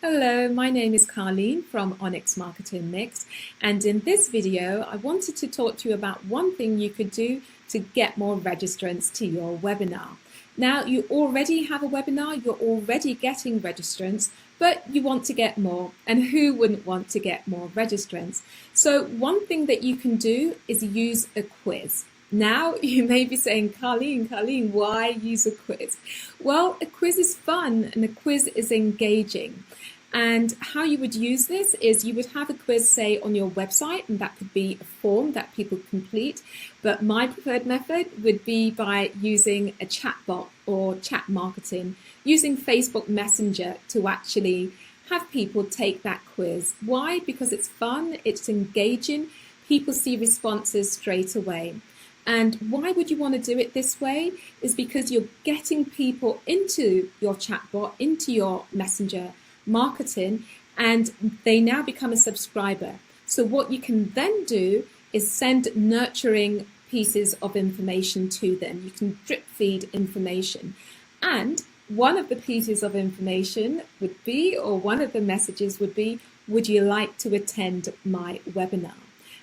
Hello, my name is Carleen from Onyx Marketing Mix, and in this video I wanted to talk to you about one thing you could do to get more registrants to your webinar. Now, you already have a webinar, you're already getting registrants, but you want to get more, and who wouldn't want to get more registrants? So one thing that you can do is use a quiz. Now you may be saying, Carleen, why use a quiz? Well, a quiz is fun and a quiz is engaging. And how you would use this is you would have a quiz, say, on your website, and that could be a form that people complete. But my preferred method would be by using a chatbot or chat marketing, using Facebook Messenger to actually have people take that quiz. Why? Because it's fun, it's engaging, people see responses straight away. And why would you want to do it this way? Is because you're getting people into your chatbot, into your messenger marketing, and they now become a subscriber. So what you can then do is send nurturing pieces of information to them. You can drip feed information. And one of the pieces of information would be, or one of the messages would be, would you like to attend my webinar?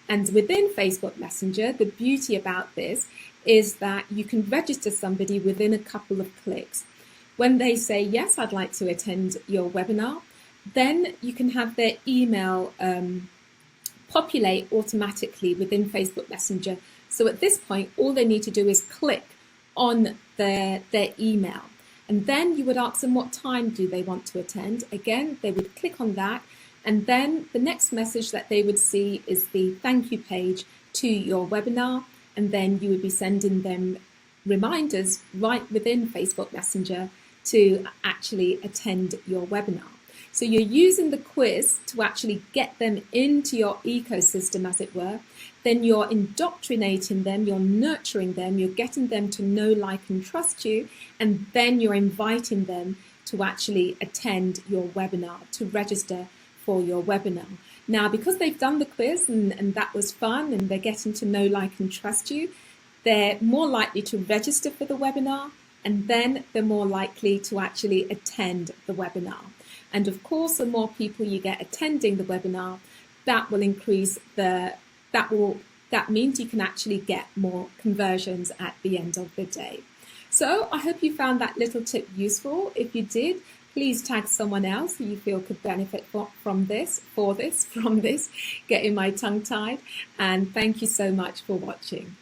And within Facebook Messenger, the beauty about this is that you can register somebody within a couple of clicks. When they say, yes, I'd like to attend your webinar, then you can have their email populate automatically within Facebook Messenger. So at this point, all they need to do is click on their email. And then you would ask them what time do they want to attend. Again, they would click on that. And then the next message that they would see is the thank you page to your webinar. And then you would be sending them reminders right within Facebook Messenger to actually attend your webinar. So you're using the quiz to actually get them into your ecosystem, as it were. Then you're indoctrinating them, you're nurturing them, you're getting them to know, like, and trust you. And then you're inviting them to actually attend your webinar, to register for your webinar. Now, because they've done the quiz and that was fun and they're getting to know, like, and trust you, they're more likely to register for the webinar, and then they're more likely to actually attend the webinar. And of course, the more people you get attending the webinar, that will increase that means you can actually get more conversions at the end of the day. So I hope you found that little tip useful. If you did, please tag someone else who you feel could benefit from this, getting my tongue tied. And thank you so much for watching.